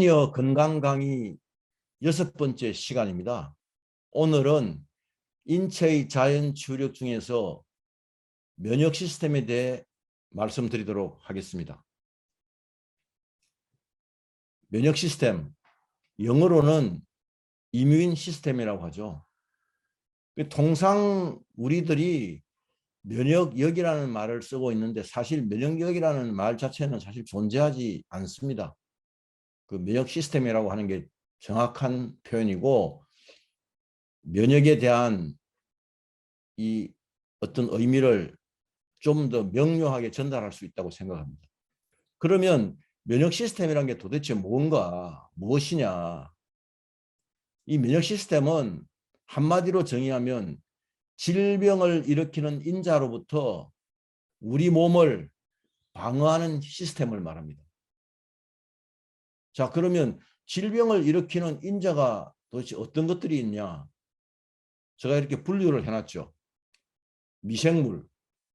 시니어 건강 강의 6번째 시간입니다. 오늘은 인체의 자연 추력 중에서 면역 시스템에 대해 말씀드리도록 하겠습니다. 면역 시스템, 영어로는 이뮤인 시스템이라고 하죠. 통상 우리들이 면역력이라는 말을 쓰고 있는데 사실 면역력이라는 말 자체는 사실 존재하지 않습니다. 그 면역 시스템이라고 하는 게 정확한 표현이고, 면역에 대한 이 어떤 의미를 좀 더 명료하게 전달할 수 있다고 생각합니다. 그러면 면역 시스템이란 게 도대체 뭔가, 무엇이냐? 이 면역 시스템은 한마디로 정의하면 질병을 일으키는 인자로부터 우리 몸을 방어하는 시스템을 말합니다. 자, 그러면 질병을 일으키는 인자가 도대체 어떤 것들이 있냐? 제가 이렇게 분류를 해놨죠. 미생물.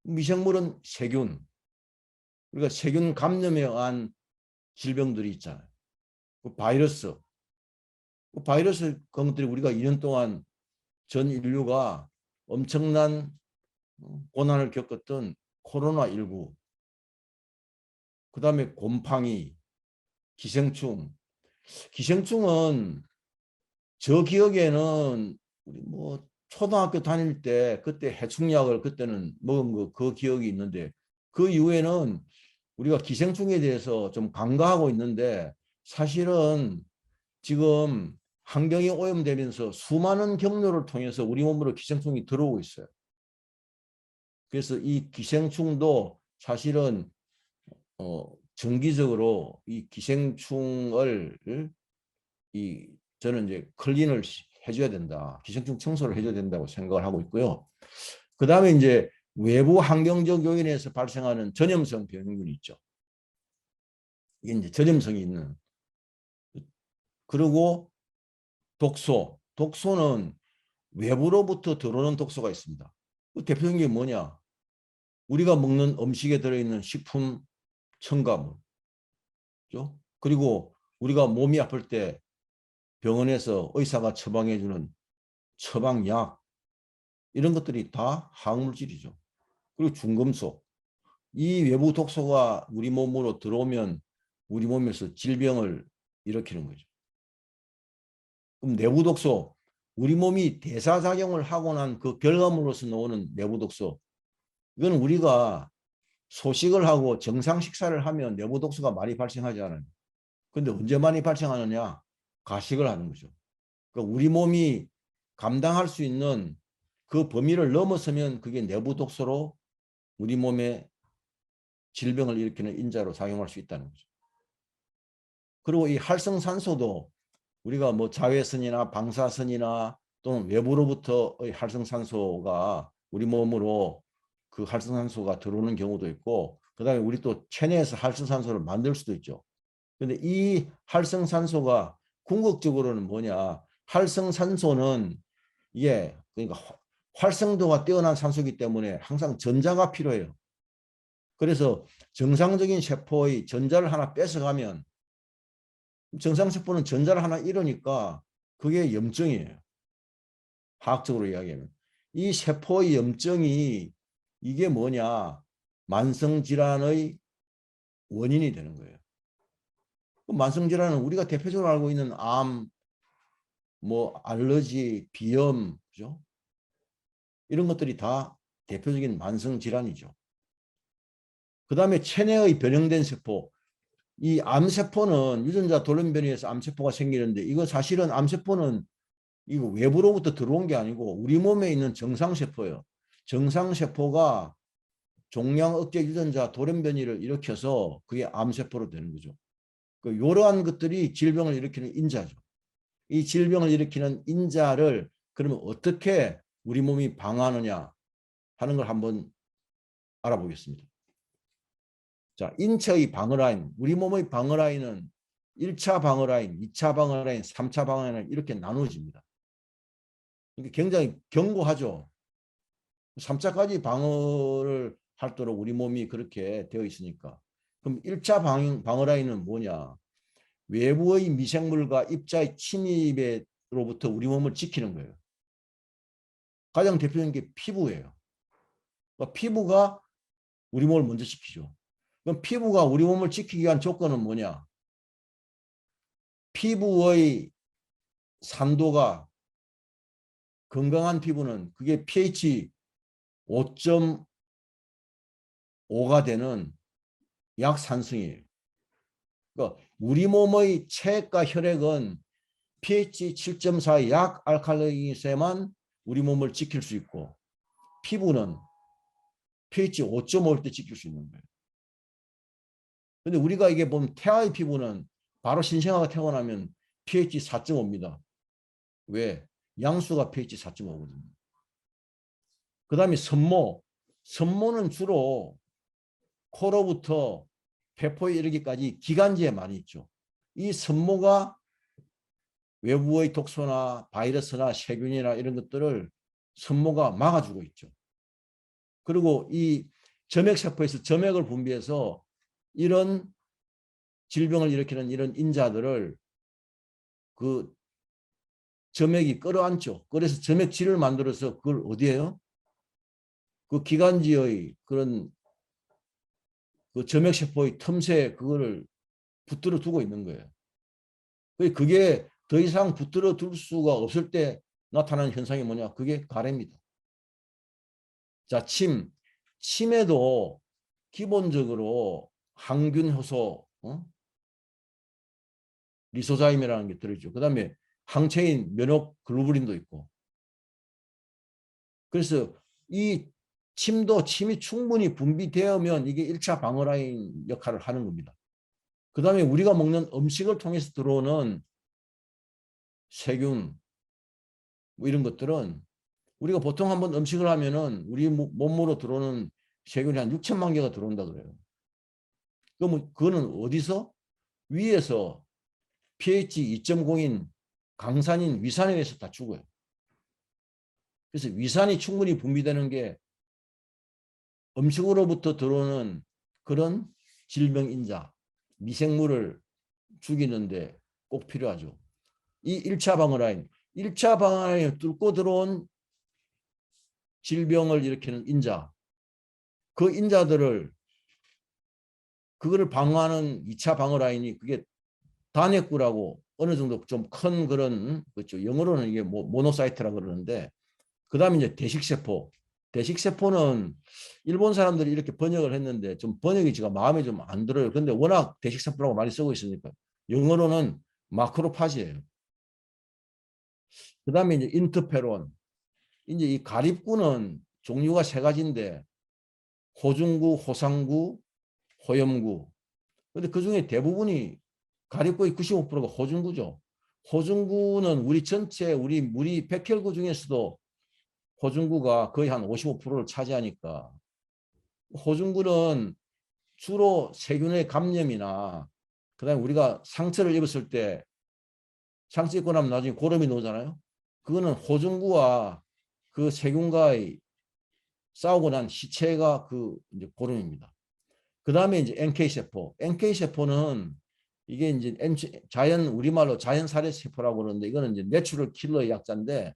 미생물은 세균. 우리가 세균 감염에 의한 질병들이 있잖아요. 그 바이러스. 그 바이러스 것들이 우리가 2년 동안 전 인류가 엄청난 고난을 겪었던 코로나19, 그 다음에 곰팡이, 기생충. 기생충은 저 기억에는 우리 뭐 초등학교 다닐 때 그때 해충약을 그때는 먹은 거 그 기억이 있는데, 그 이후에는 우리가 기생충에 대해서 좀 간과하고 있는데, 사실은 지금 환경이 오염되면서 수많은 경로를 통해서 우리 몸으로 기생충이 들어오고 있어요. 그래서 이 기생충도 사실은 정기적으로 이 기생충을 저는 이제 클린을 해줘야 된다. 기생충 청소를 해줘야 된다고 생각을 하고 있고요. 그 다음에 이제 외부 환경적 요인에서 발생하는 전염성 병균이 있죠. 이게 이제 전염성이 있는. 그리고 독소. 독소는 외부로부터 들어오는 독소가 있습니다. 그 대표적인 게 뭐냐? 우리가 먹는 음식에 들어있는 식품 첨가물. 그죠? 그리고 우리가 몸이 아플 때 병원에서 의사가 처방해주는 처방약. 이런 것들이 다 화학물질이죠. 그리고 중금속. 이 외부 독소가 우리 몸으로 들어오면 우리 몸에서 질병을 일으키는 거죠. 그럼 내부 독소. 우리 몸이 대사작용을 하고 난 그 결과물로서 나오는 내부 독소. 이건 우리가 소식을 하고 정상 식사를 하면 내부 독소가 많이 발생하지 않아요. 근데 언제 많이 발생하느냐? 가식을 하는 거죠. 그러니까 우리 몸이 감당할 수 있는 그 범위를 넘어서면 그게 내부 독소로 우리 몸에 질병을 일으키는 인자로 작용할 수 있다는 거죠. 그리고 이 활성산소도 우리가 뭐 자외선이나 방사선이나 또는 외부로부터의 활성산소가 우리 몸으로 그 활성산소가 들어오는 경우도 있고, 그 다음에 우리 또 체내에서 활성산소를 만들 수도 있죠. 근데 이 활성산소가 궁극적으로는 뭐냐? 활성산소는 이게 그러니까 활성도가 뛰어난 산소이기 때문에 항상 전자가 필요해요. 그래서 정상적인 세포의 전자를 하나 뺏어가면, 정상세포는 전자를 하나 잃으니까 그게 염증이에요. 화학적으로 이야기하면. 이 세포의 염증이 이게 뭐냐? 만성질환의 원인이 되는 거예요. 만성질환은 우리가 대표적으로 알고 있는 암, 뭐 알러지, 비염, 그죠? 이런 것들이 다 대표적인 만성질환이죠. 그 다음에 체내의 변형된 세포. 이 암세포는 유전자 돌연변이에서 암세포가 생기는데, 이거 사실은 암세포는 이거 외부로부터 들어온 게 아니고 우리 몸에 있는 정상세포예요. 정상세포가 종양 억제 유전자 돌연변이를 일으켜서 그게 암세포로 되는 거죠. 이러한 것들이 질병을 일으키는 인자죠. 이 질병을 일으키는 인자를 그러면 어떻게 우리 몸이 방어하느냐 하는 걸 한번 알아보겠습니다. 자, 인체의 방어라인, 우리 몸의 방어라인은 1차 방어라인, 2차 방어라인, 3차 방어라인 이렇게 나누어집니다. 이게 굉장히 견고하죠. 3차까지 방어를 하도록 우리 몸이 그렇게 되어 있으니까. 그럼 1차 방어라인은 뭐냐? 외부의 미생물과 입자의 침입으로부터 우리 몸을 지키는 거예요. 가장 대표적인 게 피부예요. 그러니까 피부가 우리 몸을 먼저 지키죠. 그럼 피부가 우리 몸을 지키기 위한 조건은 뭐냐? 피부의 산도가 건강한 피부는 그게 pH 5.5가 되는 약산성이에요. 그러니까 우리 몸의 체액과 혈액은 pH 7.4의 약 알칼리에만 우리 몸을 지킬 수 있고 피부는 pH 5.5일 때 지킬 수 있는 거예요. 근데 우리가 이게 보면 태아의 피부는 바로 신생아가 태어나면 pH 4.5입니다. 왜? 양수가 pH 4.5거든요. 그 다음에 섬모. 섬모는 주로 코로부터 폐포에 이르기까지 기관지에 많이 있죠. 이 섬모가 외부의 독소나 바이러스나 세균이나 이런 것들을 섬모가 막아주고 있죠. 그리고 이 점액세포에서 점액을 분비해서 이런 질병을 일으키는 이런 인자들을 그 점액이 끌어안죠. 그래서 점액질을 만들어서 그걸 어디에요? 그 기관지의 그런 그 점액세포의 틈새에 그거를 붙들어 두고 있는 거예요. 그게 더 이상 붙들어 둘 수가 없을 때 나타나는 현상이 뭐냐? 그게 가래입니다. 자, 침에도 기본적으로 항균 효소, 리소자임이라는 게 들어있죠. 그 다음에 항체인 면역 글루브린도 있고. 그래서 이 침이 충분히 분비되면 이게 1차 방어라인 역할을 하는 겁니다. 그 다음에 우리가 먹는 음식을 통해서 들어오는 세균, 뭐 이런 것들은 우리가 보통 한번 음식을 하면은 우리 몸으로 들어오는 세균이 한 6천만 개가 들어온다 그래요. 그러면 그거는 어디서? 위에서 pH 2.0인 강산인 위산에 의해서 다 죽어요. 그래서 위산이 충분히 분비되는 게 음식으로부터 들어오는 그런 질병인자, 미생물을 죽이는데 꼭 필요하죠. 이 1차 방어라인, 1차 방어라인을 뚫고 들어온 질병을 일으키는 인자, 그 인자들을 그거를 방어하는 2차 방어라인이 그게 단핵구라고 어느 정도 좀 큰 그런 그렇죠. 영어로는 이게 모노사이트라고 그러는데 그다음에 이제 대식세포. 대식세포는 일본 사람들이 이렇게 번역을 했는데 좀 번역이 제가 마음에 좀 안 들어요. 근데 워낙 대식세포라고 많이 쓰고 있으니까 영어로는 마크로파지예요. 그다음에 이제 인터페론. 이제 이 가립구는 종류가 세 가지인데 호중구, 호상구, 호염구. 근데 그중에 대부분이 가립구의 95%가 호중구죠. 호중구는 우리 전체 우리 백혈구 중에서도 호중구가 거의 한 55%를 차지하니까 호중구는 주로 세균의 감염이나 그다음에 우리가 상처를 입었을 때 상처 입고 나면 나중에 고름이 나오잖아요. 그거는 호중구와 그 세균과의 싸우고 난 시체가 그 이제 고름입니다. 그 다음에 이제 NK세포. NK세포는 이게 이제 우리말로 자연 살해 세포라고 그러는데 이거는 이제 내추럴 킬러의 약자인데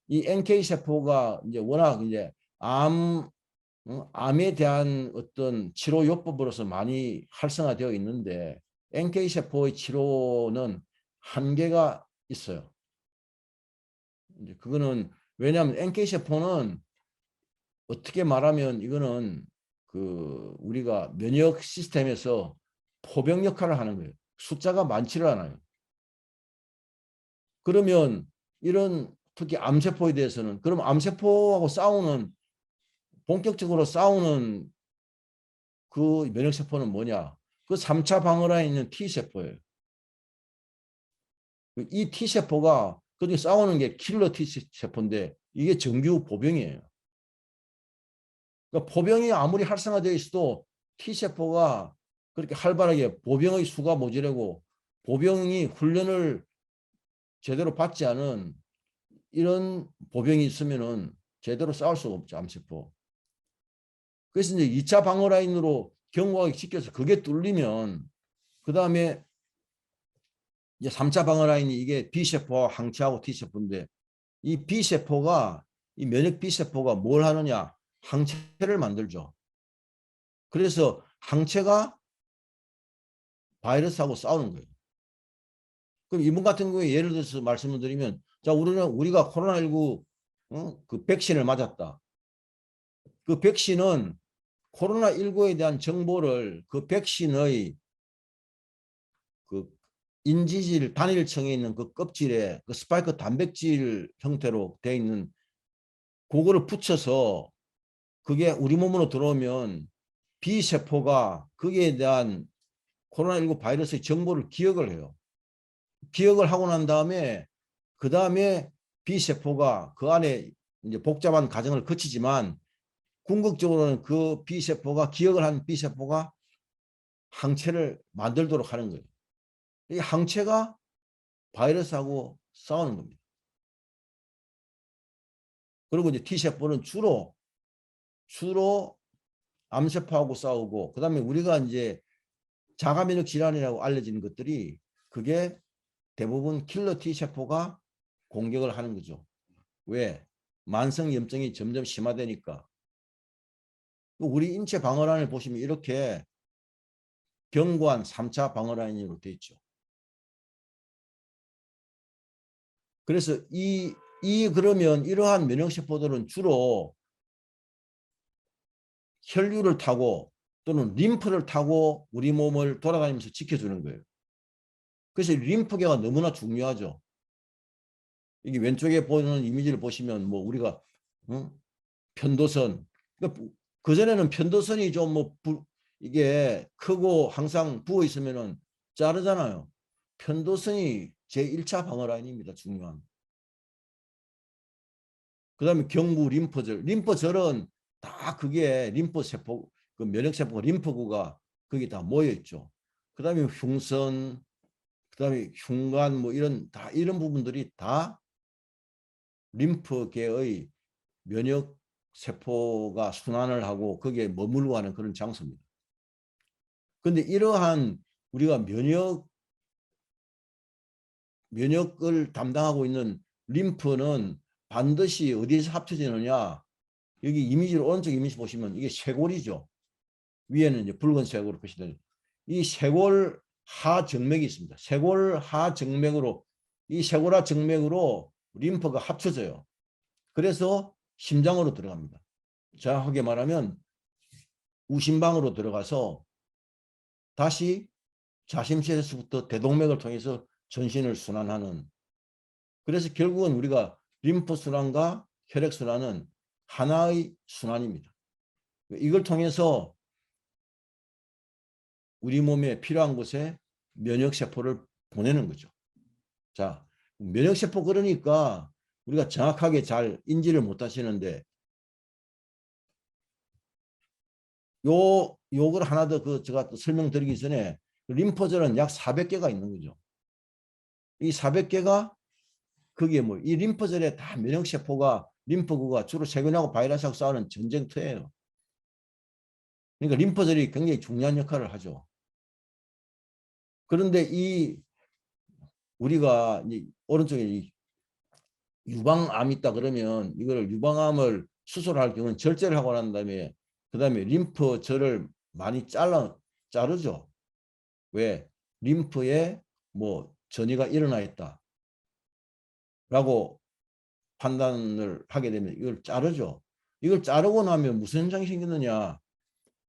이 NK세포가 이제 워낙 이제 암에 대한 어떤 치료 요법으로서 많이 활성화되어 있는데 NK세포의 치료는 한계가 있어요. 이제 그거는 왜냐하면 NK세포는 어떻게 말하면 이거는 그 우리가 면역 시스템에서 포병 역할을 하는 거예요. 숫자가 많지를 않아요. 그러면 이런 특히 암세포에 대해서는 그럼 암세포하고 본격적으로 싸우는 그 면역세포는 뭐냐? 그 3차 방어라인에 있는 T세포예요. 이 T세포가 그중에 싸우는 게 킬러 T세포인데 이게 정규 보병이에요. 그러니까 보병이 아무리 활성화되어 있어도 T세포가 그렇게 활발하게 보병의 수가 모자라고 보병이 훈련을 제대로 받지 않은 이런 보병이 있으면은 제대로 싸울 수가 없죠, 암세포. 그래서 이제 2차 방어 라인으로 견고하게 지켜서 그게 뚫리면 그 다음에 이제 3차 방어 라인이 이게 B세포와 항체하고 T세포인데 이 B세포가 이 면역 B세포가 뭘 하느냐? 항체를 만들죠. 그래서 항체가 바이러스하고 싸우는 거예요. 그럼 이분 같은 경우에 예를 들어서 말씀을 드리면 자 우리가 코로나19 그 백신을 맞았다. 그 백신은 코로나19에 대한 정보를 그 백신의 그 인지질 단일층에 있는 그 껍질에 그 스파이크 단백질 형태로 되어 있는 그거를 붙여서 그게 우리 몸으로 들어오면 B세포가 거기에 대한 코로나19 바이러스의 정보를 기억을 해요. 기억을 하고 난 다음에 그 다음에 B세포가 그 안에 이제 복잡한 과정을 거치지만 궁극적으로는 그 B세포가 기억을 한 B세포가 항체를 만들도록 하는 거예요. 이 항체가 바이러스하고 싸우는 겁니다. 그리고 이제 T세포는 주로 암세포하고 싸우고 그다음에 우리가 이제 자가면역 질환이라고 알려진 것들이 그게 대부분 킬러 T세포가 공격을 하는 거죠. 왜? 만성염증이 점점 심화되니까. 우리 인체 방어란을 보시면 이렇게 견고한 3차 방어라인으로 되어 있죠. 그래서 그러면 이러한 면역세포들은 주로 혈류를 타고 또는 림프를 타고 우리 몸을 돌아다니면서 지켜주는 거예요. 그래서 림프계가 너무나 중요하죠. 이게 왼쪽에 보이는 이미지를 보시면 뭐 우리가 편도선 그전에는 편도선이 좀 뭐 이게 크고 항상 부어 있으면은 자르잖아요. 편도선이 제1차 방어 라인입니다. 중요한. 그다음에 경부 림프절은 다 그게 림프세포 그 면역세포 림프구가 거기 다 모여 있죠. 그다음에 흉선 그다음에 흉관 뭐 이런 부분들이 다 림프계의 면역 세포가 순환을 하고 거기에 머물고 하는 그런 장소입니다. 그런데 이러한 우리가 면역을 담당하고 있는 림프는 반드시 어디에서 합쳐지느냐? 여기 이미지를 오른쪽 이미지 보시면 이게 쇄골이죠. 위에는 이제 붉은색으로 표시된 이 쇄골 하정맥이 있습니다. 쇄골 하정맥으로 이 쇄골 하정맥으로 림프가 합쳐져요. 그래서 심장으로 들어갑니다. 정확하게 말하면 우심방으로 들어가서 다시 자심실에서부터 대동맥을 통해서 전신을 순환하는 그래서 결국은 우리가 림프 순환과 혈액 순환은 하나의 순환입니다. 이걸 통해서 우리 몸에 필요한 곳에 면역세포를 보내는 거죠. 자, 면역세포 그러니까 우리가 정확하게 잘 인지를 못 하시는데 요걸 하나 더 제가 또 설명드리기 전에 림프절은 약 400개가 있는 거죠. 이 400개가 그게 뭐 이 림프절에 다 면역세포가 림프구가 주로 세균하고 바이러스하고 싸우는 전쟁터예요. 그러니까 림프절이 굉장히 중요한 역할을 하죠. 그런데 우리가 오른쪽에 유방암이 있다 그러면 이걸 유방암을 수술할 경우는 절제를 하고 난 다음에 그다음에 림프절을 많이 자르죠. 왜? 림프에 뭐 전이가 일어나 있다. 라고 판단을 하게 되면 이걸 자르죠. 이걸 자르고 나면 무슨 현상이 생기느냐.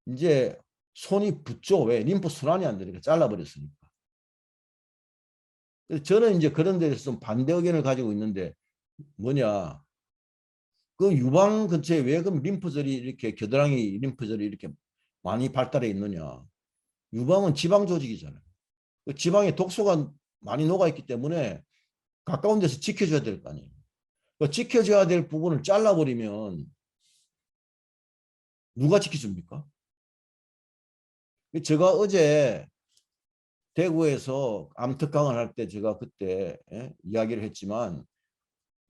이제 손이 붓죠. 왜? 림프 순환이 안 되니까 잘라버렸으니까. 저는 이제 그런 데서 좀 반대 의견을 가지고 있는데 뭐냐. 그 유방 근처에 왜 그럼 림프절이 이렇게 겨드랑이 림프절이 이렇게 많이 발달해 있느냐. 유방은 지방 조직이잖아요. 그 지방에 독소가 많이 녹아있기 때문에 가까운 데서 지켜줘야 될 거 아니에요. 그 지켜줘야 될 부분을 잘라버리면 누가 지켜줍니까? 제가 어제 대구에서 암특강을 할 때 제가 그때 이야기를 했지만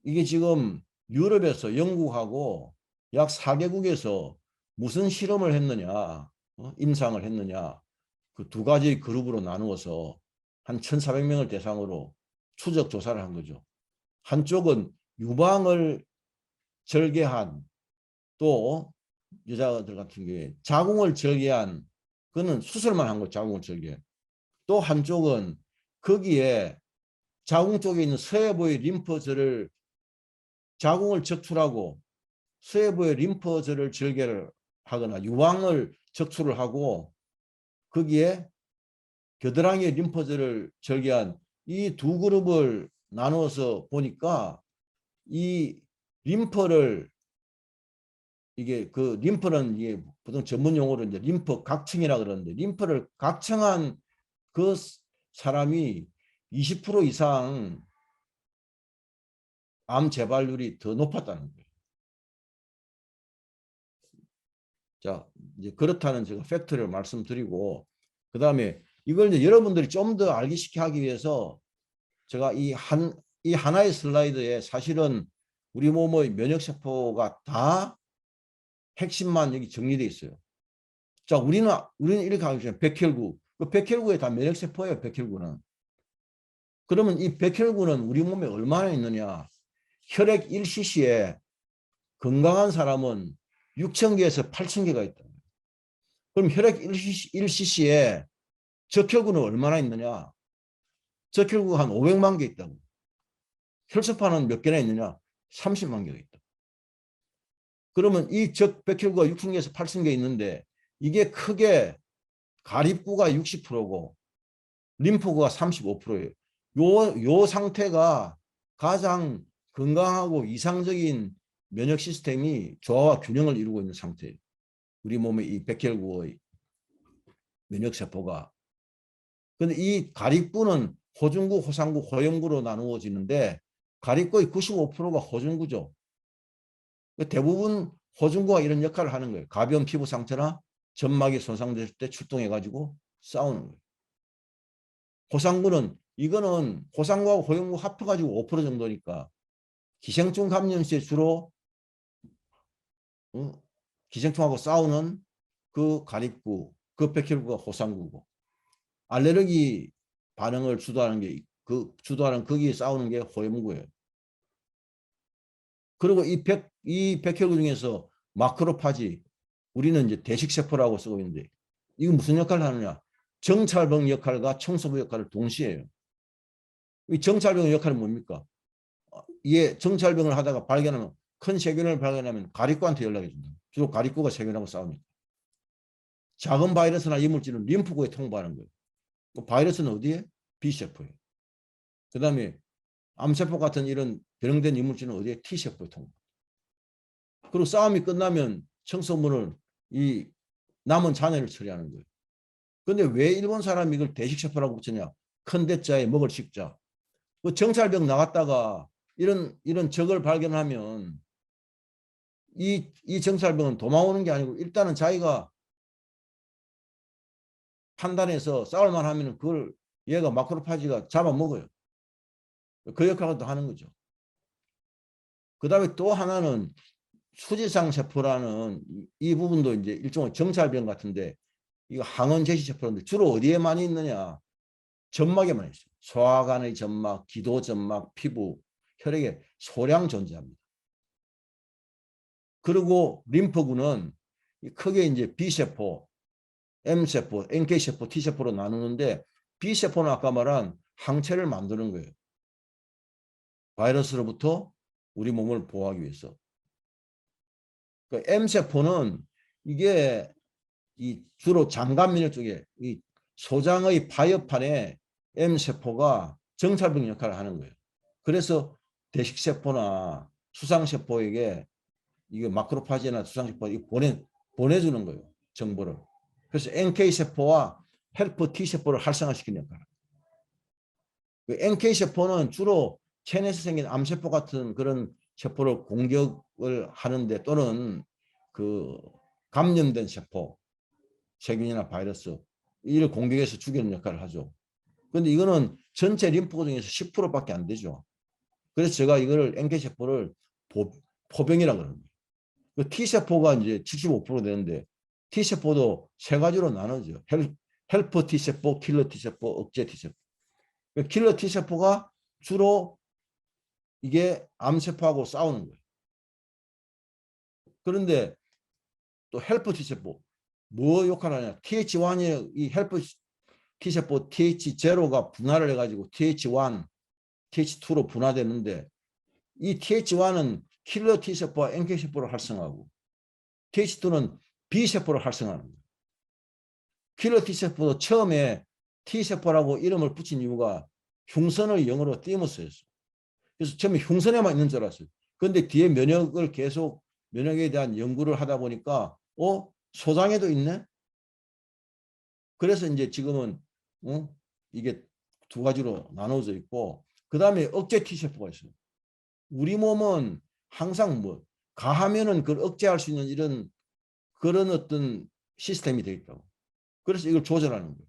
이게 지금 유럽에서 영국하고 약 4개국에서 무슨 실험을 했느냐 임상을 했느냐 그 두 가지 그룹으로 나누어서 한 1,400명을 대상으로 추적 조사를 한 거죠. 한쪽은 유방을 절개한, 또 여자들 같은 경우에 자궁을 절개한, 그거는 수술만 한 거, 자궁을 절개. 또 한쪽은 거기에 자궁 쪽에 있는 서해부의 림프절을, 자궁을 적출하고 서해부의 림프절을 절개를 하거나 유방을 적출을 하고 거기에 겨드랑이의 림프절을 절개한 이 두 그룹을 나누어서 보니까 이 림프를, 이게 그 림프는 이게 보통 전문 용어로 이제 림프 각층이라 그러는데, 림프를 각층한 그 사람이 20% 이상 암 재발률이 더 높았다는 거예요. 자, 이제 그렇다는 제가 팩트를 말씀드리고, 그 다음에 이걸 이제 여러분들이 좀 더 알기 쉽게 하기 위해서 제가 이 하나의 슬라이드에 사실은 우리 몸의 면역세포가 다 핵심만 여기 정리되어 있어요. 자, 우리는 이렇게 하고 있어요. 백혈구. 그 백혈구에 다 면역세포예요, 백혈구는. 그러면 이 백혈구는 우리 몸에 얼마나 있느냐? 혈액 1cc에 건강한 사람은 6,000개에서 8,000개가 있다. 그럼 혈액 1cc에 적혈구는 얼마나 있느냐? 적혈구가 한 500만 개 있다고. 혈소판은 몇 개나 있느냐? 30만 개가 있다. 그러면 이 백혈구가 6,000개에서 8,000개 있는데, 이게 크게 가립구가 60%고 림프구가 35%예요. 요 상태가 가장 건강하고 이상적인 면역 시스템이 조화와 균형을 이루고 있는 상태예요. 우리 몸의 이 백혈구의 면역세포가. 근데 이 가립구는 호중구, 호상구, 호염구로 나누어지는데, 가립구의 95%가 호중구죠. 대부분 호중구가 이런 역할을 하는 거예요. 가벼운 피부 상처나 점막이 손상됐을 때 출동해가지고 싸우는 거예요. 호상구는, 이거는 호상구하고 호염구 합쳐가지고 5% 정도니까 기생충 감염 시에 주로 기생충하고 싸우는 그 가립구, 그 백혈구가 호상구고, 알레르기 반응을 주도하는 게 주도하는 거기에 싸우는 게 호염구예요. 그리고 이 백혈구 중에서 마크로파지, 우리는 이제 대식세포라고 쓰고 있는데, 이건 무슨 역할을 하느냐? 정찰병 역할과 청소부 역할을 동시에 해요. 이 정찰병 역할은 뭡니까? 이게 정찰병을 하다가 발견하면, 큰 세균을 발견하면 가립구한테 연락해 준다. 주로 가립구가 세균하고 싸웁니다. 작은 바이러스나 이물질은 림프구에 통보하는 거예요. 그 바이러스는 어디에? B세포에. 그 다음에 암세포 같은 이런 변형된 이물질은 어디에? T세포에 통보. 그리고 싸움이 끝나면 청소문을, 이 남은 잔해를 처리하는 거예요. 근데 왜 일본 사람이 이걸 대식세포라고 붙였냐? 큰 대자에 먹을 식자. 그 정찰병 나갔다가 이런 적을 발견하면 이 정찰병은 도망오는 게 아니고 일단은 자기가 판단해서 싸울만 하면 그걸 얘가 마크로파지가 잡아먹어요. 그 역할을 또 하는 거죠. 그 다음에 또 하나는 수지상 세포라는 이 부분도 이제 일종의 정찰병 같은데, 이거 항원 제시 세포인데 주로 어디에 많이 있느냐? 점막에 많이 있어요. 소화관의 점막, 기도 점막, 피부, 혈액에 소량 존재합니다. 그리고 림프구는 크게 이제 B세포, M세포, NK세포, T세포로 나누는데, B세포는 아까 말한 항체를 만드는 거예요. 바이러스로부터 우리 몸을 보호하기 위해서. 그러니까 M세포는 이게 주로 장갑면역 쪽에 이 소장의 바이오판에 M세포가 정찰병 역할을 하는 거예요. 그래서 대식세포나 수상세포에게 이게 마크로파지나 수상세포가 보내주는 거예요. 정보를. 그래서 NK세포와 헬퍼 T세포를 활성화시키는 역할을. NK세포는 주로 체내에서 생긴 암세포 같은 그런 세포를 공격을 하는데, 또는 그 감염된 세포, 세균이나 바이러스, 이를 공격해서 죽이는 역할을 하죠. 그런데 이거는 전체 림프구 중에서 10%밖에 안 되죠. 그래서 제가 이거를 NK세포를 포병이라고 그럽니다. 그 T세포가 이제 75% 되는데, T세포도 세 가지로 나눠져. 헬퍼 T세포, 킬러 T세포, 억제 T세포. 킬러 T세포가 주로 이게 암세포하고 싸우는 거예요. 그런데 또 헬퍼 T세포 뭐 역할을 하냐. TH1이 이 헬퍼 T세포 TH0가 분할을 해가지고 TH1, TH2로 분화되는데 이 TH1은 킬러 T세포와 NK세포를 활성화하고 TH2는 B세포를 활성화하는 거예요. 킬러 T세포도 처음에 T세포라고 이름을 붙인 이유가 흉선을 영어로 띠무스였어요. 그래서 처음에 흉선에만 있는 줄 알았어요. 그런데 뒤에 면역을 계속 면역에 대한 연구를 하다 보니까 소장에도 있네. 그래서 이제 지금은 이게 두 가지로 나눠져 있고 그 다음에 억제 T세포가 있어요. 우리 몸은 항상 뭐 가하면은 그걸 억제할 수 있는 이런 그런 어떤 시스템이 되어 있다고. 그래서 이걸 조절하는 거예요.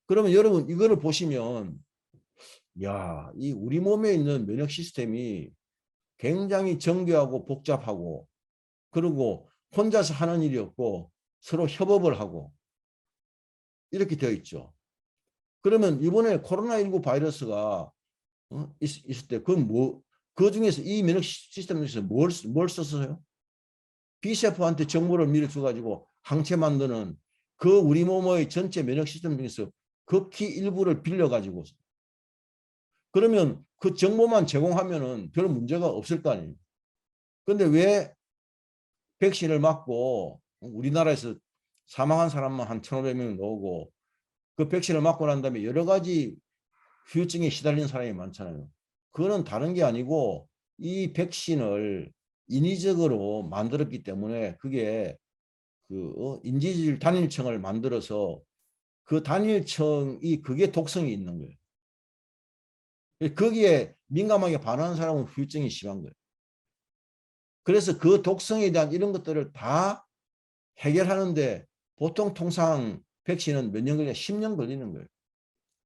그러면 여러분 이거를 보시면 야, 이 우리 몸에 있는 면역 시스템이 굉장히 정교하고 복잡하고 그리고 혼자서 하는 일이 없고 서로 협업을 하고 이렇게 되어 있죠. 그러면 이번에 코로나19 바이러스가 있을 때 그 중에서 이 면역 시스템 중에서 뭘 썼어요? B세포한테 정보를 미리 줘가지고 항체 만드는 그 우리 몸의 전체 면역 시스템 중에서 극히 일부를 빌려가지고 그러면 그 정보만 제공하면은 별 문제가 없을 거 아니에요. 그런데 왜 백신을 맞고 우리나라에서 사망한 사람만 한 1,500명 나오고 그 백신을 맞고 난 다음에 여러 가지 후유증에 시달린 사람이 많잖아요. 그거는 다른 게 아니고 이 백신을 인위적으로 만들었기 때문에 그게 그 인지질 단일청을 만들어서 그 단일청이 그게 독성이 있는 거예요. 거기에 민감하게 반응하는 사람은 후유증이 심한 거예요. 그래서 그 독성에 대한 이런 것들을 다 해결하는데 보통 통상 백신은 몇 년 걸려? 10년 걸리는 거예요.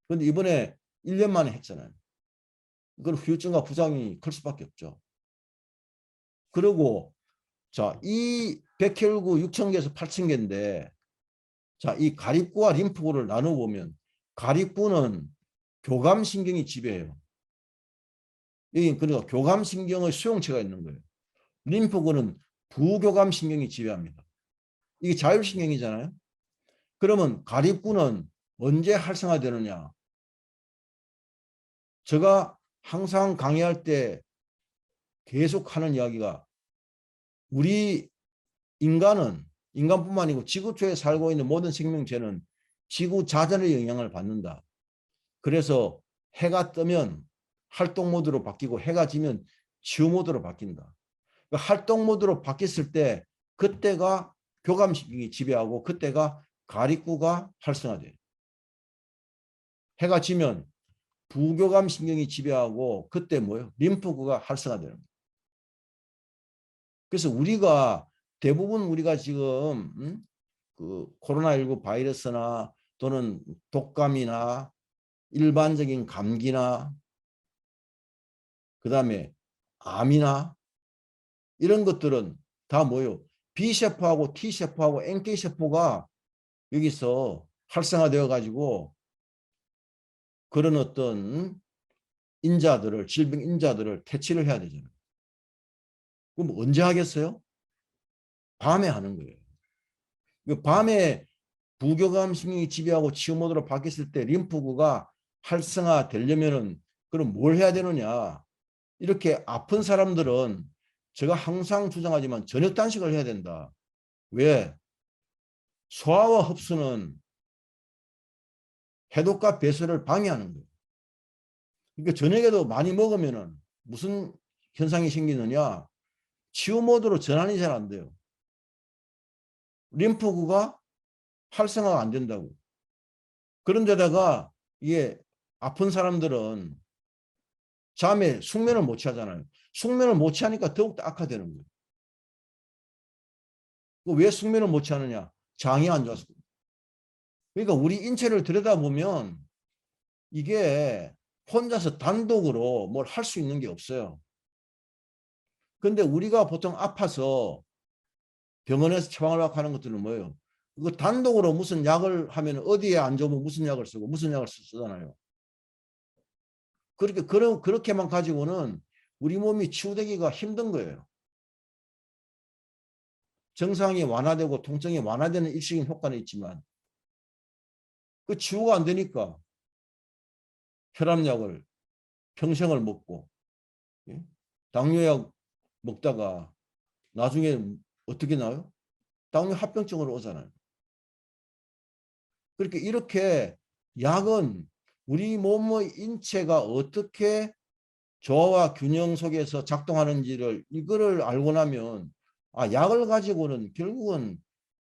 그런데 이번에 1년 만에 했잖아요. 그건 후유증과 부작용이 클 수밖에 없죠. 그리고 자, 이 백혈구 6,000개에서 8,000개인데 자, 이 가립구와 림프구를 나눠보면 가립구는 교감신경이 지배해요. 여기 그러니까 교감신경의 수용체가 있는 거예요. 림프구는 부교감신경이 지배합니다. 이게 자율신경이잖아요. 그러면 가립구는 언제 활성화되느냐? 제가 항상 강의할 때 계속 하는 이야기가 우리 인간뿐만 아니고 지구초에 살고 있는 모든 생명체는 지구 자전의 영향을 받는다. 그래서 해가 뜨면 활동 모드로 바뀌고 해가 지면 치유 모드로 바뀐다. 그러니까 활동 모드로 바뀌었을 때 그때가 교감신경이 지배하고 그때가 가립구가 활성화돼요. 해가 지면 부교감신경이 지배하고 그때 뭐예요? 림프구가 활성화되는 거예요. 그래서 우리가 대부분 우리가 지금 그 코로나19 바이러스나 또는 독감이나 일반적인 감기나 그다음에 암이나 이런 것들은 다 뭐예요? B세포하고 T세포하고 NK세포가 여기서 활성화되어 가지고 그런 어떤 인자들을 질병 인자들을 퇴치를 해야 되잖아요. 그럼 언제 하겠어요? 밤에 하는 거예요. 밤에 부교감 신경이 지배하고 치유 모드로 바뀌었을 때 림프구가 활성화되려면은 그럼 뭘 해야 되느냐? 이렇게 아픈 사람들은 제가 항상 주장하지만 저녁 단식을 해야 된다. 왜? 소화와 흡수는 해독과 배설을 방해하는 거예요. 그러니까 저녁에도 많이 먹으면은 무슨 현상이 생기느냐? 치유 모드로 전환이 잘 안 돼요. 림프구가 활성화가 안 된다고. 그런데다가 이게 아픈 사람들은 잠에 숙면을 못 취하잖아요. 숙면을 못 취하니까 더욱더 악화되는 거예요. 왜 숙면을 못 취하느냐? 장이 안 좋아서. 그러니까 우리 인체를 들여다보면 이게 혼자서 단독으로 뭘 할 수 있는 게 없어요. 근데 우리가 보통 아파서 병원에서 처방을 받고 하는 것들은 뭐예요? 그 단독으로 무슨 약을 하면 어디에 안 좋으면 무슨 약을 쓰고 무슨 약을 쓰잖아요. 그렇게만 가지고는 우리 몸이 치유되기가 힘든 거예요. 증상이 완화되고 통증이 완화되는 일시적인 효과는 있지만 그 치유가 안 되니까 혈압약을 평생을 먹고 당뇨약 먹다가 나중에 어떻게 나요? 당뇨 합병증으로 오잖아요. 그렇게 이렇게 약은 우리 몸의 인체가 어떻게 조화와 균형 속에서 작동하는지를 이거를 알고 나면 아, 약을 가지고는 결국은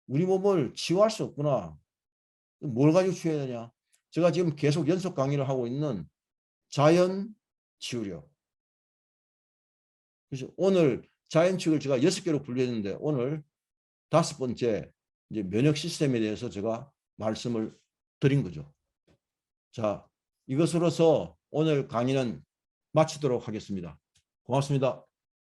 우리 몸을 치유할 수 없구나. 뭘 가지고 치유해야 되냐? 제가 지금 계속 연속 강의를 하고 있는 자연 치유력. 그래서 오늘 자연 치유를 제가 6개로 분류했는데 오늘 5번째 이제 면역 시스템에 대해서 제가 말씀을 드린 거죠. 자, 이것으로서 오늘 강의는 마치도록 하겠습니다. 고맙습니다.